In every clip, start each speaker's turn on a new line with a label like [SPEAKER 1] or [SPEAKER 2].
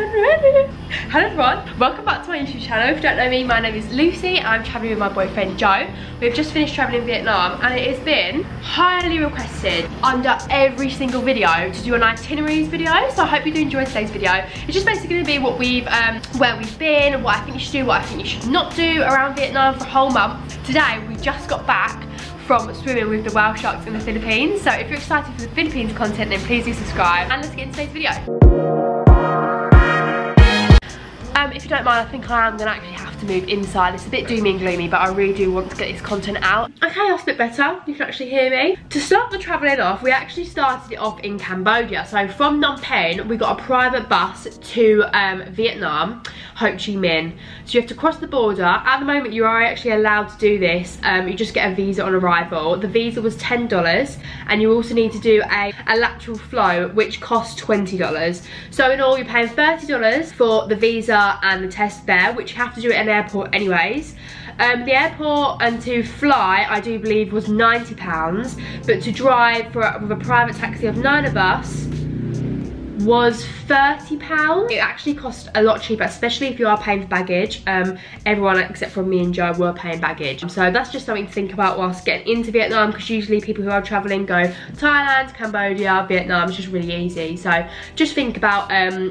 [SPEAKER 1] and ready. Hello everyone, welcome back to my YouTube channel. If you don't know me, my name is Lucy. I'm travelling with my boyfriend Joe. We've just finished travelling in Vietnam and it has been highly requested under every single video to do an itineraries video. So I hope you do enjoy today's video. It's just basically going to be what we've, where we've been, what I think you should do, what I think you should not do around Vietnam for a whole month. Today we just got back from swimming with the whale sharks in the Philippines. So if you're excited for the Philippines content, then please do subscribe and let's get into today's video. If you don't mind, I think I am gonna actually have to move inside. It's a bit doomy and gloomy, but I really do want to get this content out. Okay, that's a bit better. You can actually hear me. To start the travelling off, we actually started it off in Cambodia. So from Phnom Penh, we got a private bus to Vietnam, Ho Chi Minh. So you have to cross the border. At the moment, you are actually allowed to do this. You just get a visa on arrival. The visa was $10, and you also need to do a lateral flow, which costs $20. So in all, you're paying $30 for the visa and the test there, which you have to do at an airport anyways. The airport and to fly, I do believe, was £90, but to drive with a private taxi of 9 of us was £30. It actually cost a lot cheaper, especially if you are paying for baggage. Everyone except for me and Joe were paying baggage. So that's just something to think about whilst getting into Vietnam, because usually people who are traveling go Thailand, Cambodia, Vietnam. It's just really easy. So just think about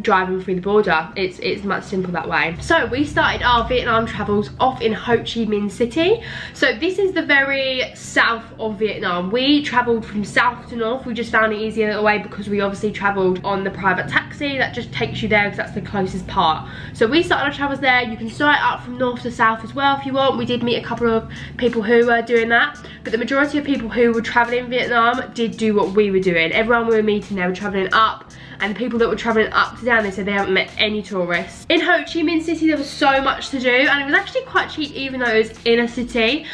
[SPEAKER 1] driving through the border. It's much simpler that way. So we started our Vietnam travels off in Ho Chi Minh City. So this is the very south of Vietnam. We travelled from south to north. We just found it easier that way because we obviously travelled on the private taxi that just takes you there because that's the closest part. So we started our travels there. You can start up from north to south as well if you want. We did meet a couple of people who were doing that, but the majority of people who were traveling in Vietnam did do what we were doing. Everyone we were meeting, they were traveling up, and the people that were traveling up to down, they said they haven't met any tourists. In Ho Chi Minh City, there was so much to do, and it was actually quite cheap even though it was in a city.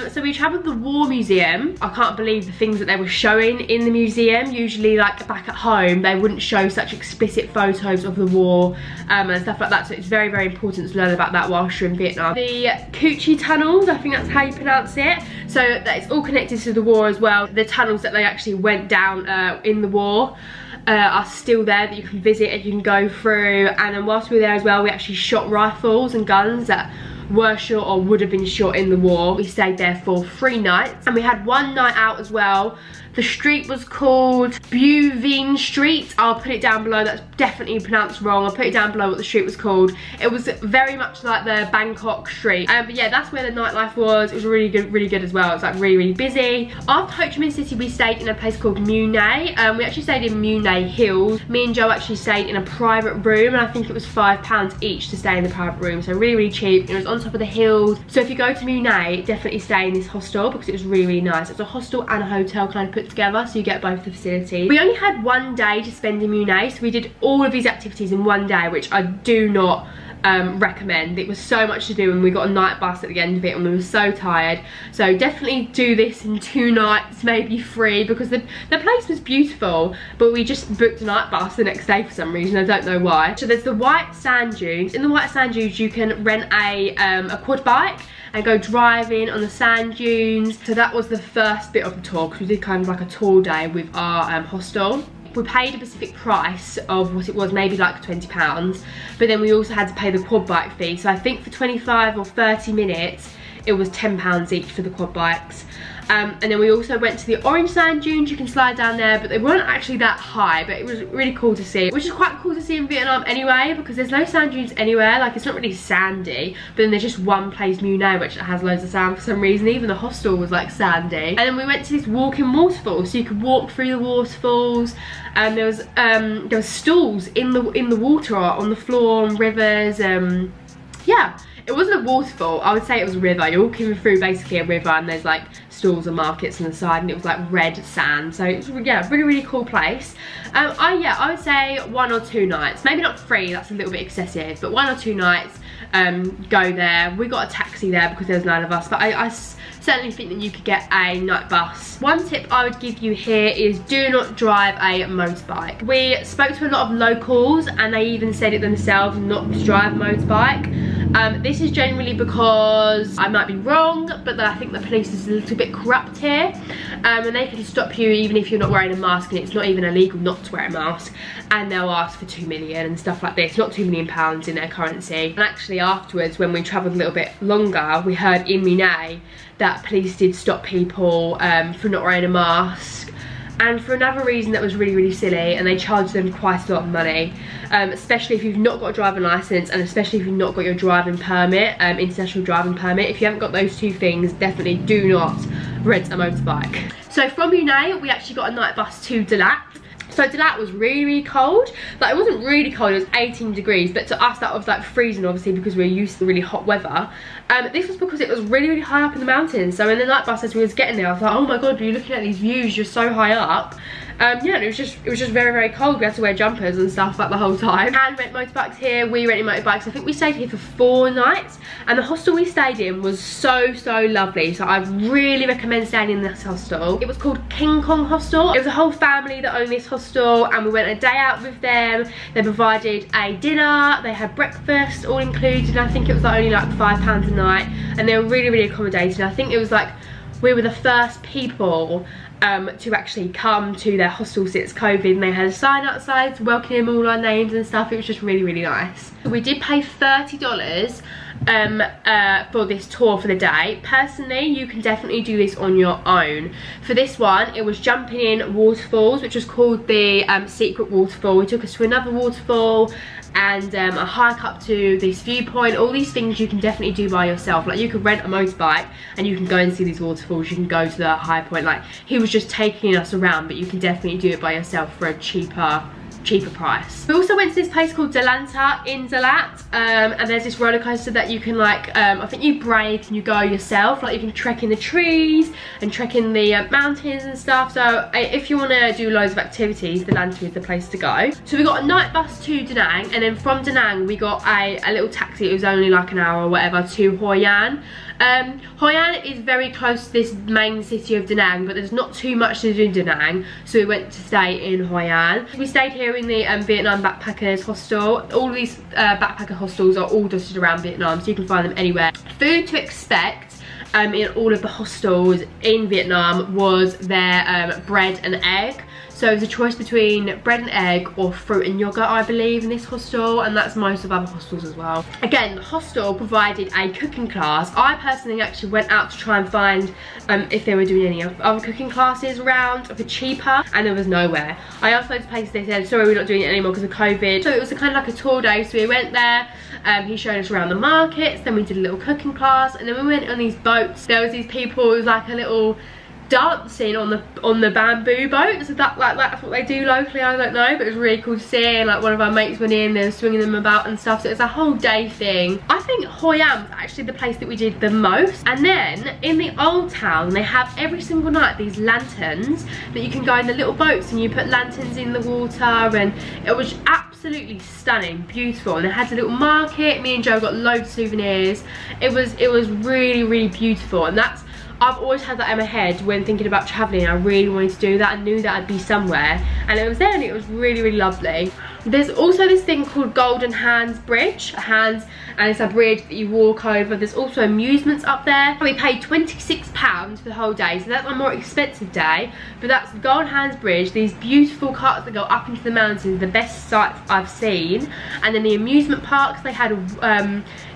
[SPEAKER 1] So we travelled the War Museum. I can't believe the things that they were showing in the museum. Usually, like back at home, they wouldn't show such explicit photos of the war and stuff like that. So it's very, very important to learn about that whilst you're in Vietnam. The Chi tunnels, I think that's how you pronounce it. So that it's all connected to the war as well. The tunnels that they actually went down in the war are still there that you can visit and you can go through. And then whilst we were there as well, we actually shot rifles and guns that were shot or would have been shot in the war. We stayed there for 3 nights and we had 1 night out as well. The street was called Bu Vien Street. I'll put it down below. That's definitely pronounced wrong. I'll put it down below what the street was called. It was very much like the Bangkok street. But yeah, that's where the nightlife was. It was really good as well. It was like really, really busy. After Ho Chi Minh City, we stayed in a place called Mue Nay. We actually stayed in Mue Nay Hills. Me and Joe actually stayed in a private room, and I think it was £5 each to stay in the private room. So really, really cheap. It was on top of the hills. So if you go to Mue Nay, definitely stay in this hostel because it was really, really nice. It's a hostel and a hotel kind of put together, so you get both the facilities. We only had 1 day to spend in Mue Nay, so we did all of these activities in 1 day, which I do not recommend. It was so much to do and we got a night bus at the end of it and we were so tired. So definitely do this in 2 nights, maybe 3, because the place was beautiful, but we just booked a night bus the next day for some reason. I don't know why. So there's the white sand dunes. In the white sand dunes you can rent a quad bike and go driving on the sand dunes. So that was the first bit of the tour, because we did kind of like a tour day with our hostel. We paid a specific price of what it was, maybe like £20, but then we also had to pay the quad bike fee. So I think for 25 or 30 minutes, it was £10 each for the quad bikes. And then we also went to the orange sand dunes. You can slide down there, but they weren't actually that high, but it was really cool to see, which is quite cool to see in Vietnam anyway, because there's no sand dunes anywhere. Like, it's not really sandy, but then there's just one place, Mue Nay, which has loads of sand for some reason. Even the hostel was like sandy. And then we went to this walking waterfall, so you could walk through the waterfalls, and there was stools in the water or on the floor, on rivers. Yeah, it wasn't a waterfall, I would say it was a river. You're walking through basically a river and there's like stalls and markets on the side, and it was like red sand. So it's, yeah, really, really cool place. I would say 1 or 2 nights, maybe not 3, that's a little bit excessive, but 1 or 2 nights, go there. We got a taxi there because there was 9 of us, but I certainly think that you could get a night bus. One tip I would give you here is do not drive a motorbike. We spoke to a lot of locals and they even said it themselves not to drive a motorbike. This is generally because, I might be wrong, but I think the police is a little bit corrupt here, and they can stop you even if you're not wearing a mask, and it's not even illegal not to wear a mask, and they'll ask for 2 million and stuff like this, not £2 million in their currency. And actually afterwards, when we travelled a little bit longer, we heard in Hanoi that police did stop people for not wearing a mask, and for another reason that was really, really silly, and they charged them quite a lot of money, especially if you've not got a driving licence, and especially if you've not got your driving permit, international driving permit. If you haven't got those two things, definitely do not rent a motorbike. So from Hanoi, we actually got a night bus to Dalat. So Dalat was really, really cold. Like, it wasn't really cold, it was 18 degrees, but to us that was like freezing, obviously, because we're used to the really hot weather. This was because it was really, really high up in the mountains. So in the night bus, as we was getting there, I was like, oh my god, you're looking at these views, you're so high up. Yeah, and it was just very, very cold. We had to wear jumpers and stuff like the whole time. And rent motorbikes here. We rented motorbikes. I think we stayed here for 4 nights, and the hostel we stayed in was so lovely. So I really recommend staying in this hostel. It was called King Kong Hostel. It was a whole family that owned this hostel, and we went a day out with them. They provided a dinner, they had breakfast all included, and I think it was like only like £5 a night, and they were really, really accommodating. I think it was like we were the first people to actually come to their hostel since COVID, and they had a sign outside to welcome all our names and stuff. It was just really, really nice. We did pay $30 for this tour for the day. Personally, you can definitely do this on your own. For this one, it was jumping in waterfalls, which was called the Secret Waterfall. It took us to another waterfall, and a hike up to this viewpoint. All these things you can definitely do by yourself. Like, you could rent a motorbike and you can go and see these waterfalls. You can go to the high point. Like, he was just taking us around, but you can definitely do it by yourself for a cheaper price. We also went to this place called Delanta in Dalat, and there's this roller coaster that you can like, I think you break and you go yourself. Like, you can trek in the trees and trek in the mountains and stuff. So if you want to do loads of activities, Delanta is the place to go. So we got a night bus to Da Nang, and then from Da Nang we got a little taxi. It was only like an hour or whatever to Hoi An. Hoi An is very close to this main city of Da Nang, but there's not too much to do in Da Nang, so we went to stay in Hoi An. We stayed here in the Vietnam Backpackers Hostel. All of these backpacker hostels are all dotted around Vietnam, so you can find them anywhere. Food to expect in all of the hostels in Vietnam was their bread and egg. So it was a choice between bread and egg or fruit and yogurt, I believe, in this hostel, and that's most of other hostels as well. Again, the hostel provided a cooking class. I personally actually went out to try and find if they were doing any other cooking classes around for cheaper, and there was nowhere. I asked those places, they said, sorry, we're not doing it anymore because of COVID. So it was kind of like a tour day, so we went there. He showed us around the markets, then we did a little cooking class, and then we went on these boats. There was these people, it was like a little dancing on the bamboo boats. So that's what they do locally, I don't know, but it was really cool to see. And like, one of our mates went in, they were swinging them about and stuff, so it was a whole day thing. I think Hoi An was actually the place that we did the most. And then in the old town, they have every single night these lanterns that you can go in the little boats, and you put lanterns in the water, and it was absolutely stunning, beautiful. And they had a little market. Me and Joe got loads of souvenirs. It was really, really beautiful, and I've always had that in my head when thinking about travelling. I really wanted to do that. I knew that I'd be somewhere, and it was there, and it was really, really lovely. There's also this thing called Golden Hands Bridge, and it's a bridge that you walk over. There's also amusements up there. We paid £26 for the whole day, so that's a more expensive day, but that's the Golden Hands Bridge, these beautiful carts that go up into the mountains, the best sights I've seen. And then the amusement parks, they had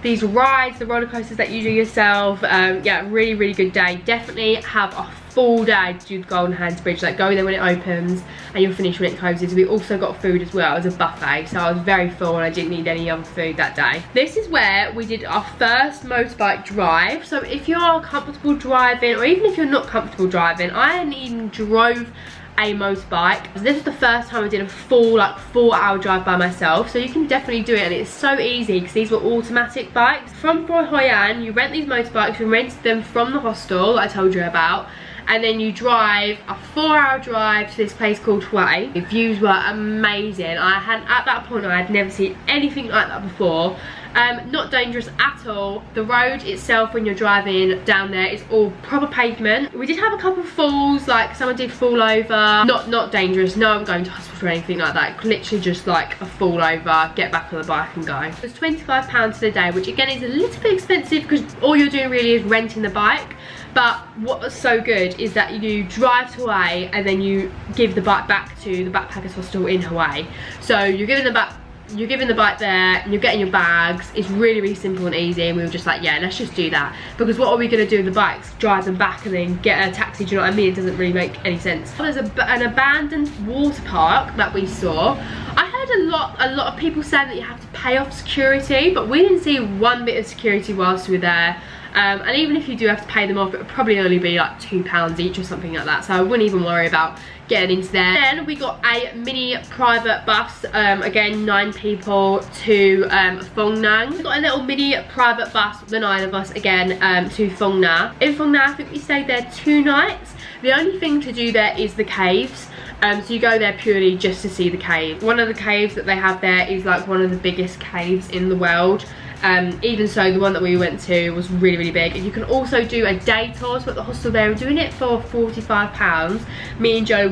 [SPEAKER 1] these rides, the roller coasters that you do yourself. Yeah, really, really good day. Definitely have a full day to do the Golden Hands Bridge. Like, go there when it opens and you'll finish when it closes. We also got food as well. It was a buffet, so I was very full and I didn't need any other food that day. This is where we did our first motorbike drive. So if you're comfortable driving, or even if you're not comfortable driving, I hadn't even drove a motorbike. This was the first time I did a full like 4-hour drive by myself, so you can definitely do it, and it's so easy because these were automatic bikes. From Hoi An, you rent these motorbikes. We rented them from the hostel that I told you about, and then you drive a 4-hour drive to this place called Hue. The views were amazing. At that point I had never seen anything like that before. Not dangerous at all. The road itself when you're driving down there is all proper pavement. We did have a couple of falls, like someone did fall over. Not dangerous, no I'm going to hospital or anything like that. Literally just like a fall over, get back on the bike and go. It's £25 for the day, which again is a little bit expensive because all you're doing really is renting the bike. But what was so good is that you drive to Hawaii and then you give the bike back to the backpackers hostel in Hawaii. So you're giving the bike there and you're getting your bags. It's really simple and easy, and we were just like, yeah, let's just do that, because what are we going to do with the bikes? Drive them back and then get a taxi? Do you know what I mean? It doesn't really make any sense. There's an abandoned water park that we saw. I heard a lot of people saying that you have to pay off security, but we didn't see one bit of security whilst we were there. And even if you do have to pay them off, it would probably only be like £2 each or something like that, so I wouldn't even worry about getting into there. Then we got a mini private bus, again 9 people, to Phong Nha. We got a little mini private bus, the 9 of us again, to Phong Nha. In Phong Nha I think we stayed there 2 nights. The only thing to do there is the caves. So you go there purely just to see the cave. One of the caves that they have there is like one of the biggest caves in the world. Even so, the one that we went to was really big. And you can also do a day tour. So at the hostel they were doing it for £45. Me and Joe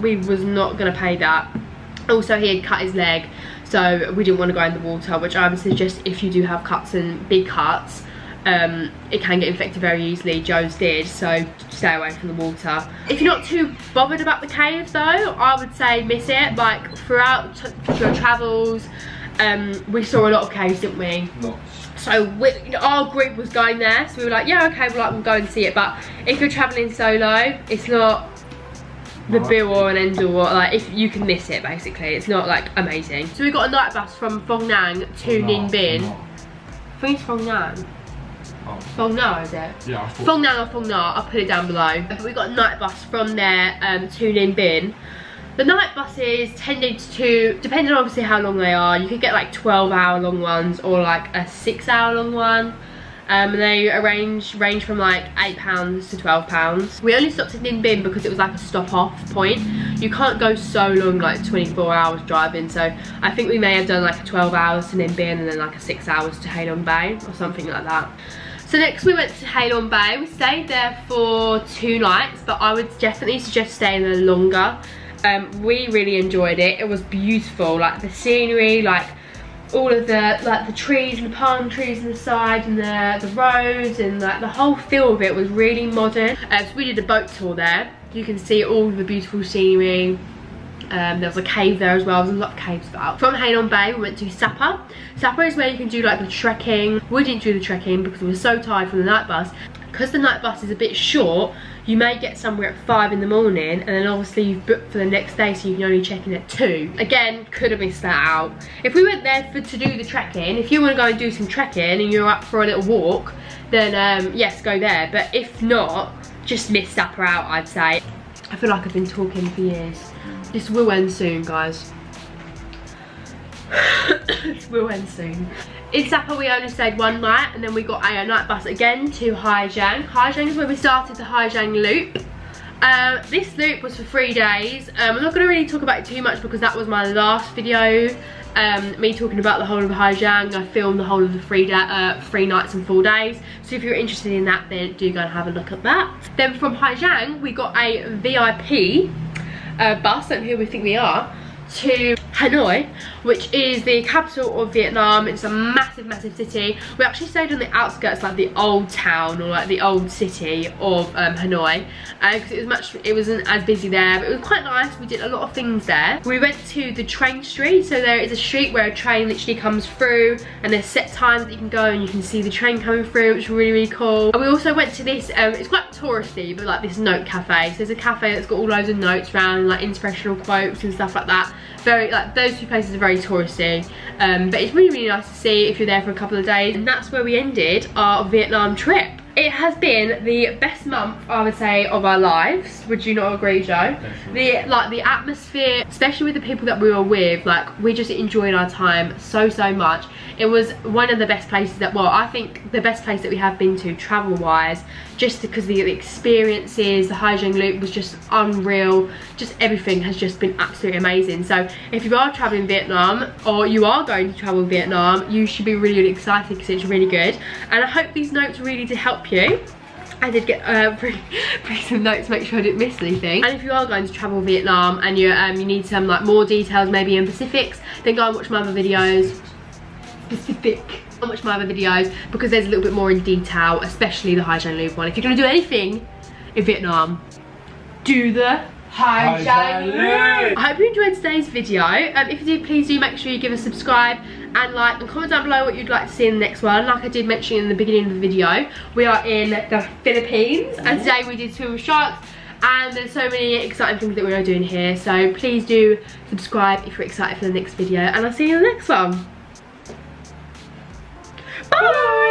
[SPEAKER 1] we was not gonna pay that. Also he had cut his leg, so we didn't want to go in the water, which I would suggest if you do have cuts and big cuts. It can get infected very easily. Joe's did, so stay away from the water. If you're not too bothered about the caves though, I would say miss it. Like throughout your travels, we saw a lot of caves, didn't we? Lots. So our group was going there, so we were like, yeah, okay, we'll go and see it. But if you're traveling solo, it's not the be all and end all. Like, if you can miss it, basically, it's not like amazing. So we got a night bus from Phong Nha to Ninh Binh. I think it's Phong Nha. Phong Nha, is it? Yeah. Phong Nha or Phong Nha, I'll put it down below. But we got a night bus from there to Ninh Binh. The night buses tended to, depending on obviously how long they are, you could get like 12-hour long ones or like a 6-hour long one. And they range from like £8 to £12. We only stopped at Ninh Binh because it was like a stop off point. You can't go so long, like 24 hours driving, so I think we may have done like 12 hours to Ninh Binh and then like a 6 hours to Halon Bay or something like that. So next we went to Halon Bay. We stayed there for 2 nights, but I would definitely suggest staying there longer. We really enjoyed it. It was beautiful, like the scenery, like all of the trees and the palm trees on the side and the roads, and like the whole feel of it was really modern. So we did a boat tour there. You can see all the beautiful scenery. There was a cave there as well. There's a lot of caves about. From Halon Bay we went to Sapa. Sapa is where you can do like the trekking. We didn't do the trekking because we were so tired from the night bus. Because the night bus is a bit short, you may get somewhere at 5 in the morning, and then obviously you've booked for the next day, so you can only check in at 2. Again, could have missed that out. If we went there to do the trekking, if you want to go and do some trekking and you're up for a little walk, then yes, go there. But if not, just miss Sapa out, I'd say. I feel like I've been talking for years. This will end soon, guys. This will end soon. In Sapa we only stayed 1 night, and then we got a night bus again to Hijang. Hijang is where we started the Hijang Loop. This loop was for 3 days. I'm not going to really talk about it too much because that was my last video. Me talking about the whole of Hijang. I filmed the whole of the 3 nights and 4 days. So if you're interested in that, then do go and have a look at that. Then from Hijang we got a VIP bus, and here we think we are, to Hanoi, which is the capital of Vietnam. It's a massive city. We actually stayed on the outskirts, like the old town or like the old city of Hanoi, because it wasn't as busy there, but it was quite nice. We did a lot of things there. We went to the train street. So there is a street where a train literally comes through, and there's set times that you can go and you can see the train coming through, which was really cool. And we also went to this it's quite touristy, but like this note cafe. So there's a cafe that's got all loads of notes around, like inspirational quotes and stuff like that. Very, like, those 2 places are very touristy, but it's really nice to see if you're there for a couple of days. And that's where we ended our Vietnam trip. It has been the best month, I would say, of our lives. Would you not agree, Joe? The atmosphere, especially with the people that we were with, like, we just enjoyed our time so much. It was one of the best places that, well, I think the best place that we have been to travel wise, just because the experiences, the Hijang Loop was just unreal. Just everything has just been absolutely amazing. So if you are traveling Vietnam, or you are going to travel Vietnam, you should be really excited because it's really good. And I hope these notes really did help you. I did get bring some notes, make sure I didn't miss anything. And if you are going to travel Vietnam and you need some like more details, maybe in Pacifics, then go and watch my other videos. Watch my other videos because there's a little bit more in detail, especially the Hijang Loop one. If you're gonna do anything in Vietnam, do the Hijang Loop. I hope you enjoyed today's video. If you did, please do make sure you give a subscribe and like, and comment down below what you'd like to see in the next one. Like I did mention in the beginning of the video, we are in the Philippines, and today we did swim with sharks, and there's so many exciting things that we are doing here. So please do subscribe if you're excited for the next video, and I'll see you in the next one. Bye!